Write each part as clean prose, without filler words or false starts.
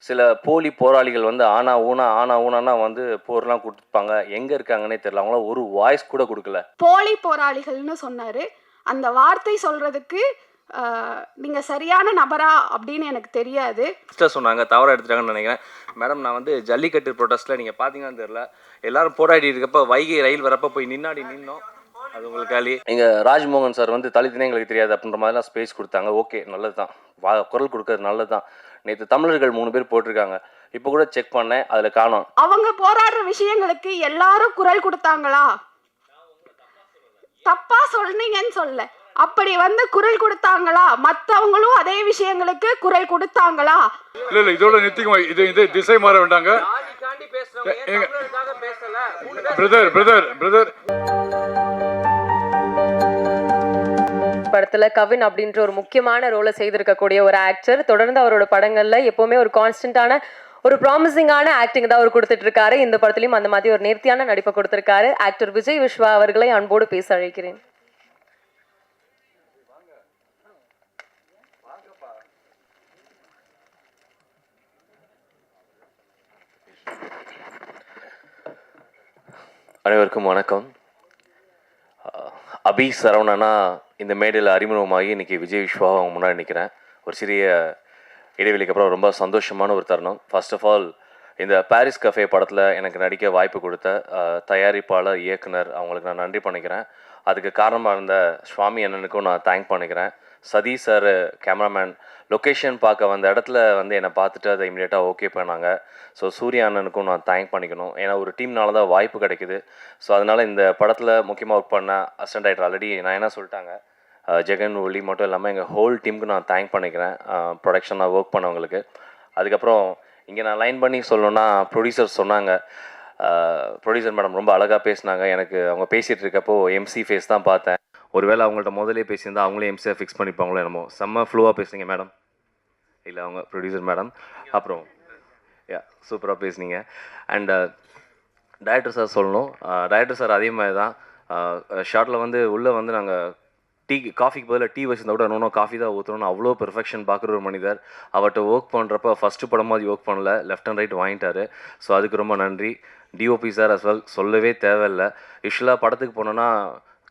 சில போலி போராளிகள் வந்து ஆனா ஊனானா வந்து போர்லாம் கொடுத்துப்பாங்க. எங்க இருக்காங்கன்னே தெரியல. அவங்களாம் ஒரு வாய்ஸ் கூட கொடுக்கல. போலி போராளிகள்னு சொன்னாரு. அந்த வார்த்தை சொல்றதுக்கு நீங்க சரியான நபரா அப்படின்னு எனக்கு தெரியாது. சொன்னாங்க, தவறா எடுத்துட்டாங்கன்னு நினைக்கிறேன். மேடம், நான் வந்து ஜல்லிக்கட்டு ப்ரொடெஸ்ட்ல நீங்க பாத்தீங்கன்னு தெரியல, எல்லாரும் போராடி இருக்கப்ப வைகை ரயில் வரப்ப போய் நின்னோம். அது உங்களுக்கு காலி. இங்க ராஜ்மோகன் சார் வந்து தலித்தினே எங்களுக்கு தெரியாது அப்படின்ற மாதிரிலாம் ஸ்பேஸ் கொடுத்தாங்க. ஓகே, நல்லதுதான். குரல் கொடுக்கறது நல்லதுதான். நேற்று தமிழர்கள் 3 பேர் போட்டிருக்காங்க. இப்போ கூட செக் பண்ணேன், அதுல காணோம். அவங்க போராடுற விஷயங்களுக்கு எல்லாரும் குரல் கொடுத்தாங்களா? தப்பா சொன்னீங்கன்னு சொல்ல, அப்படி வந்து குரல் கொடுத்தாங்களா? மற்றவங்களும் அதே விஷயங்களுக்கு குரல் கொடுத்தாங்களா? இல்ல இதோட நிறுத்திக்குமா? இது திசை மாற வேண்டாங்க. பிரதர் படத்துல கவின் அப்படின்ற ஒரு முக்கியமான ரோலை செய்திருக்கக்கூடிய ஒரு ஆக்டர். தொடர்ந்து அவரோட படங்கள்ல எப்பவுமே ஒரு கான்ஸ்டன்டான ஒரு ப்ராமிசிங்கான ஆக்டிங் தான் அவர் கொடுத்துட்டு இருக்காரு. இந்த படத்துலயும் அந்த மாதிரி ஒரு நேர்த்தியான நடிப்பை கொடுத்திருக்காரு. ஆக்டர் விஜய் விஸ்வா அவர்களை அன்போடு பேச அழைக்கிறேன். அனைவருக்கும் வணக்கம். அபி சரவணனா இந்த மேடையில் அறிமுகமாகி இன்னைக்கு விஜய் விஸ்வா அவங்க முன்னாடி நிற்கிறேன். ஒரு சிறிய இடைவெளிக்கு அப்புறம் ரொம்ப சந்தோஷமான ஒரு தருணம். ஃபர்ஸ்ட் ஆஃப் ஆல், இந்த பாரிஸ் கஃபே படத்தில் எனக்கு நடிக்க வாய்ப்பு கொடுத்த தயாரிப்பாளர், இயக்குனர் அவங்களுக்கு நான் நன்றி பண்ணிக்கிறேன். அதுக்கு காரணமாக இருந்த சுவாமி அண்ணனுக்கும் நான் தேங்க் பண்ணிக்கிறேன். சதீஷ் சார் கேமராமேன் லொக்கேஷன் பார்க்க வந்த இடத்துல வந்து என்னை பார்த்துட்டு அதை இமீடியட்டாக ஓகே பண்ணாங்க. ஸோ சூர்யா அண்ணனுக்கும் நான் தேங்க் பண்ணிக்கணும். ஏன்னா ஒரு டீம்னால தான் வாய்ப்பு கிடைக்குது. ஸோ அதனால் இந்த படத்தில் முக்கியமாக ஒர்க் பண்ண அசிஸ்டன்ட் டைரக்டர் ஆல்ரெடி நான் என்ன சொல்லிட்டாங்க, ஜெகன் ஒளி மட்டும் இல்லாமல் எங்கள் ஹோல் டீமுக்கு நான் தேங்க் பண்ணிக்கிறேன், ப்ரொடக்ஷனாக ஒர்க் பண்ணவங்களுக்கு. அதுக்கப்புறம் இங்கே நான் லைன் பண்ணி சொல்லணுன்னா, ப்ரொடியூசர் சொன்னாங்க, ப்ரொடியூசர் மேடம் ரொம்ப அழகாக பேசினாங்க. எனக்கு அவங்க பேசிகிட்டு இருக்கப்போ எம்சி ஃபேஸ் தான் பார்த்தேன். ஒருவேளை அவங்கள்ட்ட முதலே பேசியிருந்தால் அவங்களே எம்சியாக ஃபிக்ஸ் பண்ணிப்பாங்களோ என்னமோ. செம்ம ஃப்ளூவாக பேசுனீங்க மேடம். இல்லை, அவங்க ப்ரொடியூசர் மேடம். அப்புறம் சூப்பராக பேசுனீங்க. அண்ட் டைரக்டர் சார் சொல்லணும். டைரக்டர் சார் அதே மாதிரி தான். ஷார்ட்டில் வந்து உள்ளே வந்து நாங்கள் காஃபிக்கு பதிலாக டீ வச்சுருந்தா கூட இன்னும் காஃபி தான் ஊற்றணும்னு அவ்வளோ பெர்ஃபெக்ஷன் பார்க்குற ஒரு மனிதர். அவர்கிட்ட ஒர்க் பண்ணுறப்ப ஃபஸ்ட்டு படமாக அது ஒர்க் பண்ணல, லெஃப்ட் அண்ட் ரைட் வாங்கிட்டாரு. ஸோ அதுக்கு ரொம்ப நன்றி. டிஓபி சார் அஸ் வெல், சொல்லவே தேவையில்லை. யூஸ்வலாக படத்துக்கு போனோன்னா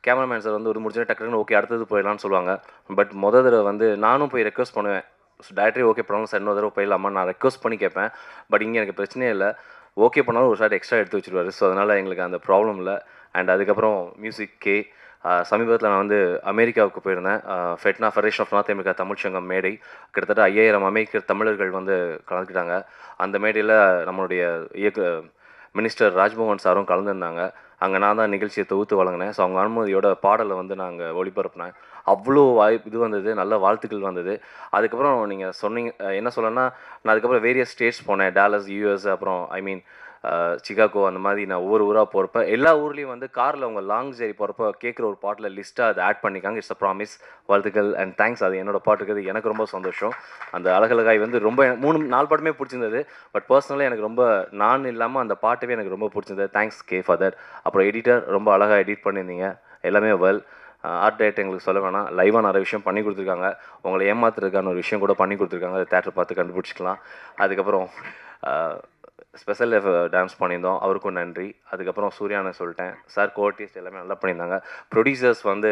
கேமராமேன் சார் வந்து ஒரு முடிச்சுட்டு டக்குன்னு ஓகே அடுத்தது போயிடலான்னு சொல்லுவாங்க. பட் தடவை வந்து நானும் போய் ரெக்வஸ்ட் பண்ணுவேன், டேரக்டரே ஓகே பண்ணாலும் சார் இன்னொரு தடவை போயிடலாமா நான் ரெக்வஸ்ட் பண்ணி கேட்பேன். பட் இங்கே எனக்கு பிரச்சனையே இல்லை, ஓகே பண்ணாலும் ஒரு ஷார்ட் எக்ஸ்ட்ரா எடுத்து வச்சுருவாரு. ஸோ அதனால் எங்களுக்கு அந்த ப்ராப்ளம் இல்லை. அண்ட் அதுக்கப்புறம் மியூசிக் கே. சமீபத்தில் நான் வந்து அமெரிக்காவுக்கு போயிருந்தேன். Federation of North America Tamil Sangam மேடை. கிட்டத்தட்ட 5000 அமெரிக்க தமிழர்கள் வந்து கலந்துக்கிட்டாங்க. அந்த மேடையில் நம்மளுடைய மினிஸ்டர் ராஜ்மோகன் சாரும் கலந்துருந்தாங்க. அங்கே நான் தான் நிகழ்ச்சியை தொகுத்து வழங்கினேன். ஸோ அவங்க அனுமதியோட பாடலை வந்து நாங்கள் ஒளிபரப்பினேன். அவ்வளோ இது வந்தது, நல்ல வாழ்த்துக்கள் வந்தது. அதுக்கப்புறம் நீங்கள் சொன்னீங்க என்ன சொல்லணும்னா, நான் அதுக்கப்புறம் வேரியஸ் ஸ்டேட்ஸ் போனேன். டாலஸ், யூஎஸ், அப்புறம் சிகாகோ, அந்த மாதிரி நான் ஒவ்வொரு ஊராக போகிறப்ப எல்லா ஊர்லேயும் வந்து காரில் அவங்க லாங் ஜேரி போகிறப்ப கேட்குற ஒரு பாட்டில் லிஸ்ட்டாக அதை ஆட் பண்ணிக்காங்க. It's a promise. வாழ்த்துக்கள் அண்ட் தேங்க்ஸ். அது என்னோட பாட்டு இருக்கிறது எனக்கு ரொம்ப சந்தோஷம். அந்த அழகழகாய் வந்து ரொம்ப 3-4 பாட்டுமே பிடிச்சிருந்தது. பட் பர்சனலாக எனக்கு ரொம்ப நான் இல்லாமல் அந்த பாட்டுவே எனக்கு ரொம்ப பிடிச்சிருந்தது. Thanks K for that. அப்புறம் எடிட்டர் ரொம்ப அழகாக எடிட் பண்ணியிருந்தீங்க. எல்லாமே வெல். ஆர்ட் டைரக்டர் எங்களுக்கு சொல்ல வேணாம், லைவாக நிறைய விஷயம் பண்ணி கொடுத்துருக்காங்க. உங்களை ஏமாத்துறதுக்கான ஒரு விஷயம் கூட பண்ணி கொடுத்துருக்காங்க. அதை தேட்டர் பார்த்து கண்டுபிடிச்சிக்கலாம். அதுக்கப்புறம் ஸ்பெஷல் டான்ஸ் பண்ணியிருந்தோம், அவருக்கும் நன்றி. அதுக்கப்புறம் சூர்யானை சொல்லிட்டேன். சார் கோஆர்டிஸ்ட் எல்லாமே நல்லா பண்ணியிருந்தாங்க. ப்ரொடியூசர்ஸ் வந்து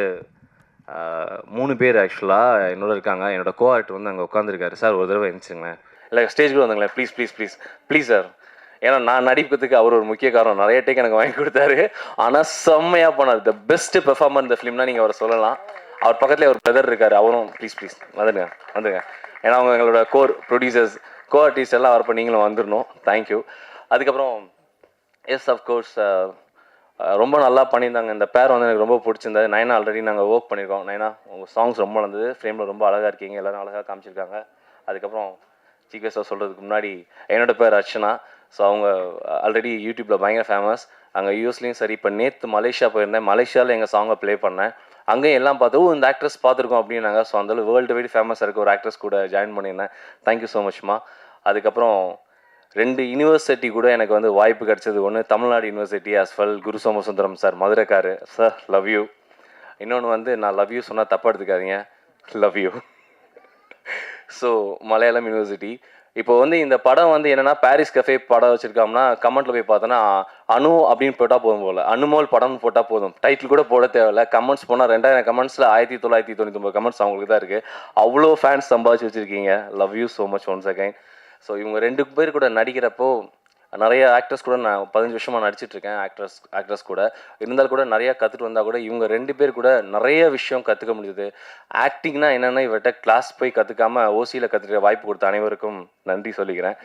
3 பேர் ஆக்சுவலாக என்னோட இருக்காங்க. என்னோட கோஆர்டிஸ்ட் வந்து அங்கே உட்காந்துருக்காரு. சார் ஒரு தடவை இருந்துச்சுங்களேன், இல்லை ஸ்டேஜ் கூட வந்தாங்களேன், please please please please sir. ஏன்னா நான் நடிப்புறதுக்கு அவர் ஒரு முக்கிய காரணம். நிறைய டேக் எனக்கு வாங்கி கொடுத்தாரு. ஆனால் செம்மையாக பண்ணார். த பெஸ்ட் பெர்ஃபார்மர் இந்த ஃபிலிம்னா நீங்கள் அவரை சொல்லலாம். அவர் பக்கத்தில் ஒரு பிரதர் இருக்கார், அவரும் ப்ளீஸ் ப்ளீஸ் வந்துடுங்க. ஏன்னா அவங்க எங்களோட கோர் ப்ரொடியூசர்ஸ், கோஆர்டிஸ்ட் எல்லாம் வரப்போ நீங்களும் வந்துடணும். தேங்க்யூ. அதுக்கப்புறம் எஸ் அஃப்கோர்ஸ் ரொம்ப நல்லா பண்ணியிருந்தாங்க. இந்த பேர் வந்து எனக்கு ரொம்ப பிடிச்சிருந்தது. நைனா ஆல்ரெடி நாங்கள் ஒர்க் பண்ணியிருக்கோம். நைனா, உங்கள் சாங்ஸ் ரொம்ப நல்லது, ஃப்ரேமில் ரொம்ப அழகாக இருக்கீங்க, எல்லோரும் அழகாக காமிச்சிருக்காங்க. அதுக்கப்புறம் சீக்கிரம் சொல்கிறதுக்கு முன்னாடி என்னோடய பேர் அர்ச்சனா. ஸோ அவங்க ஆல்ரெடி யூடியூப்பில் பயங்கர ஃபேமஸ். அங்கே யூஎஸ்லேயும் சரி. இப்போ நேற்று மலேசியா போயிருந்தேன். மலேசியாவில் எங்கள் சாங்கை ப்ளே பண்ணேன். அங்கேயும் எல்லாம் பார்த்து இந்த ஆக்ட்ரஸ் பார்த்துருக்கோம் அப்படின்னாங்க. ஸோ அந்தளவு வேர்ல்டு வைட் ஃபேமஸாக இருக்க ஒரு ஆக்ட்ரஸ் கூட ஜாயின் பண்ணியிருந்தேன். தேங்க்யூ ஸோ மச்மா. அதுக்கப்புறம் 2 யூனிவர்சிட்டி கூட எனக்கு வந்து வாய்ப்பு கிடச்சது. ஒன்று Tamil Nadu university as well, Guru Somasundaram sir மதுரைக்காரு சார், லவ் யூ. இன்னொன்று வந்து நான் லவ் யூ சொன்னால் தப்பாக எடுத்துக்காதீங்க, love you. So Malayalam university. இப்போ வந்து இந்த படம் வந்து என்னன்னா பாரிஸ் கஃபே படம் வச்சிருக்கோம்னா கமெண்ட்ல போய் பார்த்தோன்னா அனு அப்படின்னு போட்டால் போதும் போல, அனுமோல் படம்னு போட்டால் போதும், டைட்டில் கூட போட தேவையில்ல. கமெண்ட்ஸ் போனால் 2000 கமெண்ட்ஸில் 1999 கமெண்ட்ஸ் அவங்களுக்கு தான் இருக்குது. அவ்வளோ ஃபேன்ஸ் சம்பாதிச்சு வச்சுருக்கீங்க. Love you so much once again. So இவங்க 2 பேர் கூட நடிக்கிறப்போ நிறைய ஆக்டர்ஸ் கூட நான் 15 வருஷமாக நடிச்சிட்ருக்கேன். ஆக்ட்ரஸ் கூட இருந்தால் கூட நிறையா கற்றுட்டு வந்தால் கூட இவங்க 2 பேர் கூட நிறைய விஷயம் கற்றுக்க முடியுது. ஆக்டிங்னா என்னென்னா இவர்கிட்ட கிளாஸ் போய் கற்றுக்காமல் ஓசியில் கற்றுக்க வாய்ப்பு கொடுத்த அனைவருக்கும் நன்றி சொல்லிக்கிறேன்.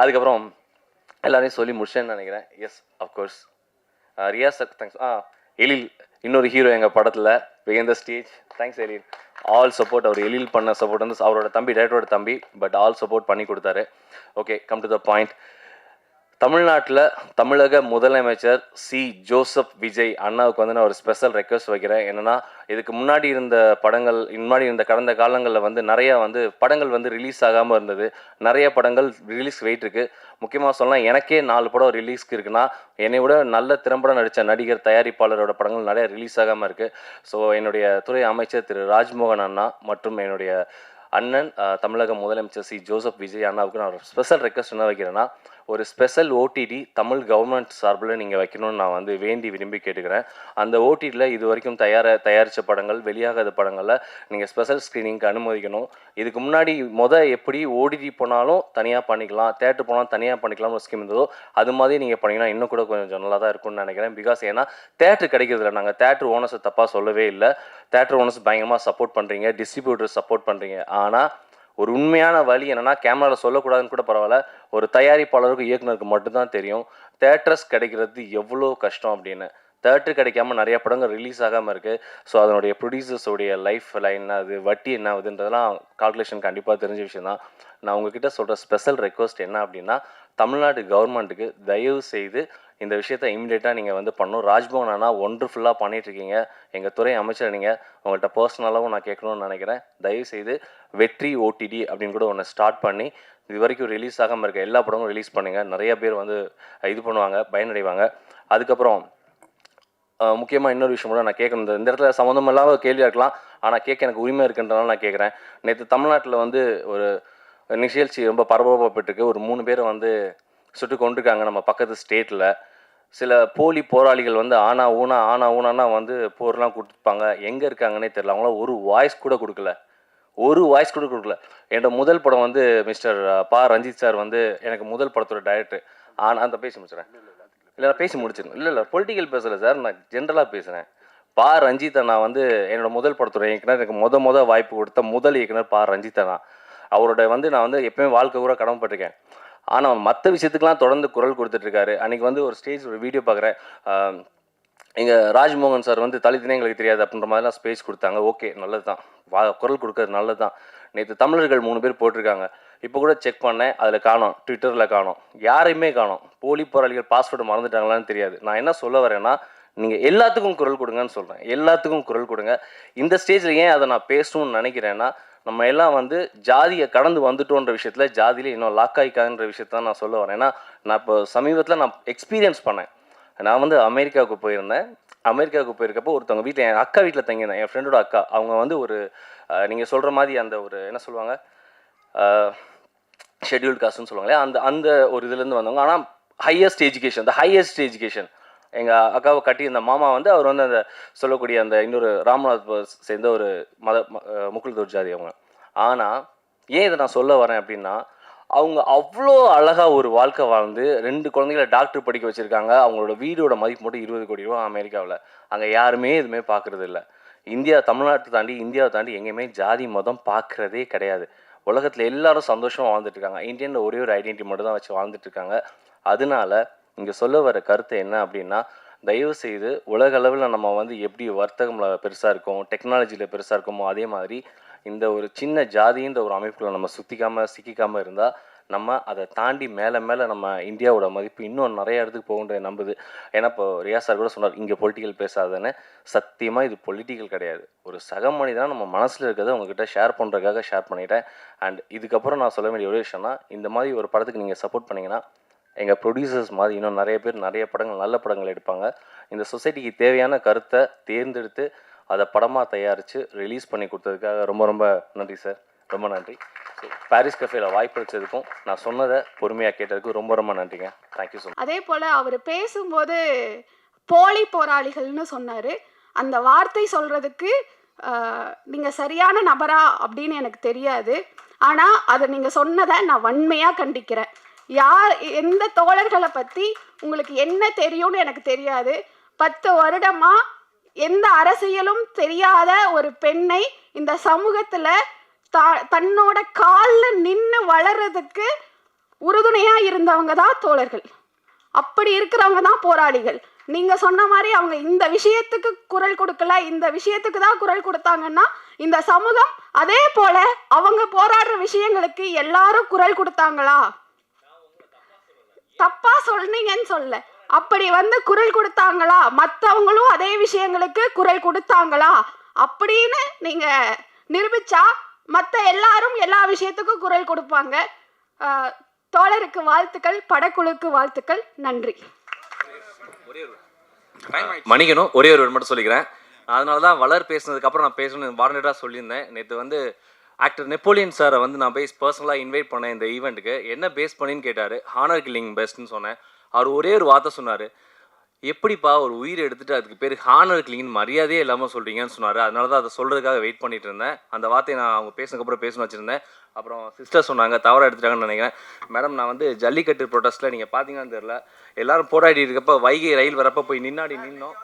அதுக்கப்புறம் எல்லாரையும் சொல்லி முடிச்சேன்னு நினைக்கிறேன். Yes of course Riyaz sir thanks. Ezhil இன்னொரு ஹீரோ எங்கள் படத்தில் behind the stage. Thanks Ezhil. All support. அவர் எழில் பண்ண சப்போர்ட் வந்து அவரோட தம்பி, டேரக்டரோட தம்பி, பட் ஆல் சப்போர்ட் பண்ணி கொடுத்தாரு. Okay, come to the point. தமிழ்நாட்டில் தமிழக முதலமைச்சர் சி ஜோசப் விஜய் அண்ணாவுக்கு வந்து நான் ஒரு ஸ்பெஷல் ரெக்வஸ்ட் வைக்கிறேன். என்னென்னா இதுக்கு முன்னாடி இருந்த படங்கள், முன்னாடி இருந்த கடந்த காலங்களில் வந்து நிறையா வந்து படங்கள் வந்து ரிலீஸ் ஆகாமல் இருந்தது. நிறைய படங்கள் ரிலீஸ் வெயிட் இருக்குது. முக்கியமாக சொல்லலாம், எனக்கே 4 படம் ரிலீஸ்க்கு இருக்குன்னா என்னை விட நல்ல திறம்பட நடித்த நடிகர், தயாரிப்பாளரோட படங்கள் நிறைய ரிலீஸ் ஆகாமல் இருக்குது. ஸோ என்னுடைய துறை அமைச்சர் திரு ராஜ்மோகன் அண்ணா மற்றும் என்னுடைய அண்ணன் தமிழக முதலமைச்சர் சி ஜோசப் விஜய் அண்ணாவுக்கு நான் ஒரு ஸ்பெஷல் ரெக்வஸ்ட் என்ன வைக்கிறேன்னா, ஒரு ஸ்பெஷல் ஓடிடி தமிழ் கவர்மெண்ட் சார்பில் நீங்கள் வைக்கணும்னு நான் வந்து வேண்டி விரும்பி கேட்டுக்கிறேன். அந்த ஓடிடியில் இது வரைக்கும் தயாரித்த படங்கள், வெளியாகாத படங்களில் நீங்கள் ஸ்பெஷல் ஸ்க்ரீனிங்க்கு அனுமதிக்கணும். இதுக்கு முன்னாடி எப்படி ஓடிடி போனாலும் தனியாக பண்ணிக்கலாம், தேட்டர் போனாலும் தனியாக பண்ணிக்கலாம்னு ஒரு ஸ்கீம் இருந்ததோ அது மாதிரி நீங்கள் பண்ணிங்கன்னா இன்னும் கூட கொஞ்சம் நல்லா தான் இருக்கும்னு நினைக்கிறேன். பிகாஸ் ஏன்னா தேட்டர் கிடைக்கிறதில்ல. நாங்கள் தேட்டர் ஓனர்ஸை தப்பாக சொல்லவே இல்லை. தேட்டர் ஓனர்ஸ் பயங்கரமாக சப்போர்ட் பண்ணுறீங்க, டிஸ்ட்ரிபியூட்டர்ஸ் சப்போர்ட் பண்ணுறீங்க. ஆனால் ஒரு உண்மையான வழி என்னென்னா, கேமராவில் சொல்லக்கூடாதுன்னு கூட பரவாயில்ல, ஒரு தயாரிப்பாளருக்கு இயக்குனருக்கு மட்டும்தான் தெரியும் தேட்டர்ஸ் கிடைக்கிறது எவ்வளோ கஷ்டம் அப்படின்னு. தேட்டர் கிடைக்காம நிறைய படங்கள் ரிலீஸ் ஆகாமல் இருக்குது. ஸோ அதனுடைய ப்ரொடியூசர்ஸோடைய லைஃப் லைன் அது வட்டி என்ன ஆகுதுன்றதெல்லாம் கால்குலேஷன் கண்டிப்பாக தெரிஞ்ச விஷயம் தான். நான் உங்ககிட்ட சொல்கிற ஸ்பெஷல் ரெக்வஸ்ட் என்ன அப்படின்னா, தமிழ்நாடு கவர்மெண்ட்டுக்கு தயவு செய்து இந்த விஷயத்த இமிடியேட்டாக நீங்கள் வந்து பண்ணணும். ராஜ்மோகன் அண்ணா ஒண்டர்ஃபுல்லாக பண்ணிகிட்ருக்கீங்க. எங்கள் துறை அமைச்சர் நீங்கள், உங்கள்கிட்ட பர்சனலாகவும் நான் கேட்கணும்னு நினைக்கிறேன். தயவுசெய்து வெற்றி ஓடிடி அப்படின்னு கூட ஒன்று ஸ்டார்ட் பண்ணி இது வரைக்கும் ரிலீஸ் ஆகாமல் இருக்க எல்லா படமும் ரிலீஸ் பண்ணுங்கள். நிறைய பேர் வந்து இது பண்ணுவாங்க, பயனடைவாங்க. அதுக்கப்புறம் முக்கியமாக இன்னொரு விஷயம் கூட நான் கேட்கணும். இந்த இடத்துல சம்மந்தம் இல்லாத கேள்வியாக இருக்கலாம், ஆனால் கேட்க எனக்கு உரிமை இருக்குன்றனால நான் கேட்குறேன். நேற்று தமிழ்நாட்டில் வந்து ஒரு நிகழ்ச்சி ரொம்ப பரபரப்பட்டுருக்கு. ஒரு 3 பேரை வந்து சுட்டு கொண்டிருக்காங்க நம்ம பக்கத்து ஸ்டேட்டில். சில போலி போராளிகள் வந்து ஆனா ஊனா வந்து போர்லாம் கொடுத்துருப்பாங்க. எங்கே இருக்காங்கன்னே தெரியல. அவங்களாம் ஒரு வாய்ஸ் கூட கொடுக்கல. என்னோட முதல் படம் வந்து மிஸ்டர் பா ரஞ்சித் சார் வந்து எனக்கு முதல் படத்தோட டைரக்டர். ஆனால் அந்த பேசி முடிச்சிடறேன். இல்லை பேசி முடிச்சிடணும். இல்லை பொலிட்டிக்கல் பேசலை சார், நான் ஜென்ரலாக பேசுகிறேன். பா ரஞ்சித் அண்ணா வந்து என்னோட முதல் படத்தோட இயக்குனர். எனக்கு முத வாய்ப்பு கொடுத்த முதல் இயக்குனர் பா ரஞ்சித் அண்ணா. அவரோட வந்து நான் வந்து எப்பயுமே வாழ்க்கை கூட கடமைப்பட்டிருக்கேன். ஆனால் மற்ற விஷயத்துக்கெலாம் தொடர்ந்து குரல் கொடுத்துட்ருக்காரு. அன்றைக்கி வந்து ஒரு ஸ்டேஜ் ஒரு வீடியோ பார்க்குறேன். எங்கள் ராஜ்மோகன் சார் வந்து தலித்தினே எங்களுக்கு தெரியாது அப்படின்ற மாதிரிலாம் ஸ்பேஸ் கொடுத்தாங்க. ஓகே, நல்லது தான், குரல் கொடுக்கறது நல்லது தான். நேற்று தமிழர்கள் 3 பேர் போட்டிருக்காங்க. இப்போ கூட செக் பண்ணேன், அதில் காணோம், ட்விட்டரில் காணோம், யாரையுமே காணோம். போலி போராளிகள் பாஸ்வேர்டு மறந்துட்டாங்களான்னு தெரியாது. நான் என்ன சொல்ல வரேன்னா, நீங்கள் எல்லாத்துக்கும் குரல் கொடுங்கன்னு சொல்கிறேன். எல்லாத்துக்கும் குரல் கொடுங்க. இந்த ஸ்டேஜில் ஏன் அதை நான் பேசணும்னு நினைக்கிறேன்னா, நம்ம எல்லாம் வந்து ஜாதியை கடந்து வந்துட்டோன்ற விஷயத்தில் ஜாதியில் இன்னும் லாக் ஆகிக்காதுன்ற விஷயத்த தான் நான் சொல்ல வரேன். ஏன்னா நான் இப்போ சமீபத்தில் நான் எக்ஸ்பீரியன்ஸ் பண்ணேன். நான் வந்து அமெரிக்காவுக்கு போயிருந்தேன். அமெரிக்காவுக்கு போயிருக்கப்போ ஒருத்தவங்க வீட்டில், என் அக்கா வீட்டில் தங்கியிருந்தேன். என் ஃப்ரெண்டோட அக்கா. அவங்க வந்து ஒரு நீங்கள் சொல்கிற மாதிரி அந்த ஒரு என்ன சொல்லுவாங்க, ஷெட்யூல்டு காஸ்ட்னு சொல்லுவாங்களே, அந்த ஒரு இதுலேருந்து வந்தவங்க. ஆனால் ஹையஸ்ட் எஜுகேஷன் எங்கள் அக்காவை கட்டி இந்த மாமா வந்து அவர் வந்து அந்த சொல்லக்கூடிய அந்த இன்னொரு ராமநாத் சேர்ந்த ஒரு முக்குள் ஜாதி அவங்க. ஆனால் ஏன் இதை நான் சொல்ல வரேன் அப்படின்னா, அவங்க அவ்வளோ அழகாக ஒரு வாழ்க்கை வாழ்ந்து 2 குழந்தைகளை டாக்டர் படிக்க வச்சுருக்காங்க. அவங்களோட வீடோட மதிப்பு மட்டும் 20 கோடி ரூபா அமெரிக்காவில். அங்கே யாருமே எதுவுமே பார்க்குறது இல்லை. இந்தியாவை தாண்டி எங்கேயுமே ஜாதி மதம் பார்க்குறதே கிடையாது. உலகத்தில் எல்லாரும் சந்தோஷமாக வாழ்ந்துட்டுருக்காங்க. இந்தியனில் ஒரே ஒரு ஐடென்டிட்டி மட்டும் தான் வச்சு வாழ்ந்துட்டுருக்காங்க. அதனால இங்கே சொல்ல வர கருத்து என்ன அப்படின்னா, தயவு செய்து உலக அளவில் நம்ம வந்து எப்படி வர்த்தகமில் பெருசாக இருக்கோம், டெக்னாலஜியில் பெருசாக இருக்கோமோ அதே மாதிரி இந்த ஒரு சின்ன ஜாதின்ற ஒரு அமைப்புக்குள்ள நம்ம சிக்கிக்காமல் இருந்தால் நம்ம அதை தாண்டி மேலே நம்ம இந்தியாவோட மதிப்பு இன்னும் நிறைய இடத்துக்கு போகுன்றது நம்புது. ஏன்னா இப்போ ரியாஸ் சார் கூட சொன்னார், இங்கே பொலிட்டிக்கல் பேசாதன்னு. சத்தியமாக இது பொலிட்டிக்கல் கிடையாது. ஒரு சக மனிதனாக நம்ம மனசில் இருக்கிறத உங்ககிட்ட ஷேர் பண்ணுறதுக்காக ஷேர் பண்ணிட்டேன். அண்ட் இதுக்கப்புறம் நான் சொல்ல வேண்டிய ஒரு விஷயம்னா, இந்த மாதிரி ஒரு படத்துக்கு நீங்கள் சப்போர்ட் பண்ணிங்கன்னா, எங்கள் ப்ரொடியூசர்ஸ் மாதிரி இன்னும் நிறைய பேர் நிறைய படங்கள், நல்ல படங்கள் எடுப்பாங்க. இந்த சொசைட்டிக்கு தேவையான கருத்தை தேர்ந்தெடுத்து அதை படமாக தயாரித்து ரிலீஸ் பண்ணி கொடுத்ததுக்காக ரொம்ப நன்றி சார். ரொம்ப நன்றி. ஸோ பாரிஸ் கஃபேல வாய்ப்பு அளிச்சதுக்கும் நான் சொன்னதை பொறுமையாக கேட்டதுக்கும் ரொம்ப ரொம்ப நன்றிங்க. Thank you so much. அதே போல் அவர் பேசும்போது போலி போராளிகள்னு சொன்னார். அந்த வார்த்தை சொல்கிறதுக்கு நீங்கள் சரியான நபரா அப்படின்னு எனக்கு தெரியாது. ஆனால் அதை நீங்கள் சொன்னதை நான் வன்மையாக கண்டிக்கிறேன். எந்த தோழர்களை பற்றி உங்களுக்கு என்ன தெரியும்னு எனக்கு தெரியாது. 10 வருடமாக எந்த அரசியலும் தெரியாத ஒரு பெண்ணை இந்த சமூகத்தில் தன்னோட காலில் நின்று வளர்றதுக்கு உறுதுணையாக இருந்தவங்க தான் தோழர்கள். அப்படி இருக்கிறவங்க தான் போராளிகள். நீங்கள் சொன்ன மாதிரி அவங்க இந்த விஷயத்துக்கு குரல் கொடுக்கல, இந்த விஷயத்துக்கு தான் குரல் கொடுத்தாங்கன்னா இந்த சமூகம் அதே போல அவங்க போராடுற விஷயங்களுக்கு எல்லாரும் குரல் கொடுத்தாங்களா? தப்பா சொன்னீங்கன்னு சொல்ல, அப்படி குரல் கொடுத்தாங்களா? மற்றவங்களும் அதே விஷயங்களுக்கு குரல் கொடுத்தாங்களா அப்படின்னு நீங்க நிரூபிச்சா மற்ற எல்லாரும் எல்லா விஷயத்துக்கும் குரல் கொடுப்பாங்க. தோழருக்கு வாழ்த்துக்கள், படக்குழுக்கு வாழ்த்துக்கள். நன்றி. மணிக்கணும் ஒரே ஒரு மட்டும் சொல்லிக்கிறேன். அதனால தான் வளர் பேசுனதுக்கப்புறம் நான் பேசணும்னு வாரண்டடாக சொல்லியிருந்தேன். நேற்று ஆக்டர் நெப்போலியன் சாரை நான் பர்சனலாக இன்வைட் பண்ணேன் இந்த ஈவெண்ட்டுக்கு. என்ன பேஸ் பண்ணின்னு கேட்டார். ஹானர் கில்லிங் பெஸ்ட்னு சொன்னேன். அவர் ஒரே ஒரு வார்த்தை சொன்னார், எப்படிப்பா ஒரு உயிரை எடுத்துகிட்டு அதுக்கு பேர் ஹானர் கில்லிங்னு மரியாதையே இல்லாமல் சொல்கிறீங்கன்னு சொன்னார். அதனால தான் அதை சொல்கிறதுக்காக வெயிட் பண்ணிட்டு இருந்தேன். அந்த வார்த்தையை நான் அவங்க பேசினதுக்கப்புறம் பேசணும்னு வச்சுருந்தேன். அப்புறம் சிஸ்டர் சொன்னாங்க, தவறாக எடுத்துட்டாங்கன்னு நினைக்கிறேன். மேடம், நான் ஜல்லிக்கட்டு ப்ரொட்டஸ்ட்டில் நீங்கள் பார்த்தீங்கன்னு தெரியல, எல்லோரும் போராடி இருக்கப்போ வைகை ரயில் வரப்போ போய் நின்னோம்.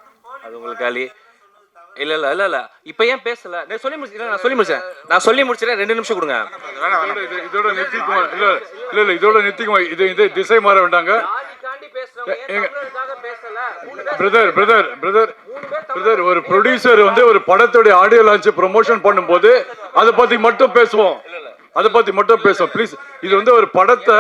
அது உங்களுக்கு காலி இல்லை இப்போ ஏன் பேசலை? நான் சொல்லி முடிச்சேன். நான் சொல்லி முடிச்சிடறேன். 2 நிமிஷம் கொடுங்க. இதோட நிறுத்திக்குமா? இல்லை இதோட நிறுத்திக்குமா? இது திசை மாற வேண்டாங்க. பிரதர் ஒரு ப்ரொடியூசர் ஒரு படத்தோட ஆடியோ லான்ச் ப்ரொமோஷன் பண்ணும்போது அதை பத்தி மட்டும் பேசுவோம். ப்ளீஸ். இது ஒரு படத்தை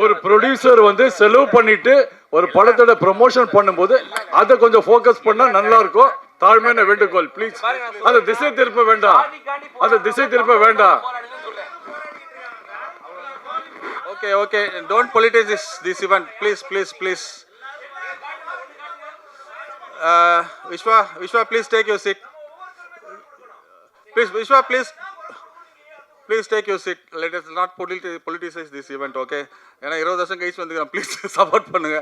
ஒரு ப்ரொடியூசர் செலவு பண்ணிட்டு ஒரு படத்தோட ப்ரொமோஷன் பண்ணும்போது அதை கொஞ்சம் ஃபோக்கஸ் பண்ணா நல்லா இருக்கும். தாழ்மையான வேண்டுகோள். ப்ளீஸ் அதை திசை திருப்ப வேண்டாம். Okay, don't politicize this event, please. Vishwa, please take your seat. Please, Vishwa, please take your seat. Let us not politicize this event, okay? ஏன்னா 20 வருஷம் கழிச்சு வந்துக்கிறேன். ப்ளீஸ் சப்போர்ட் பண்ணுங்க.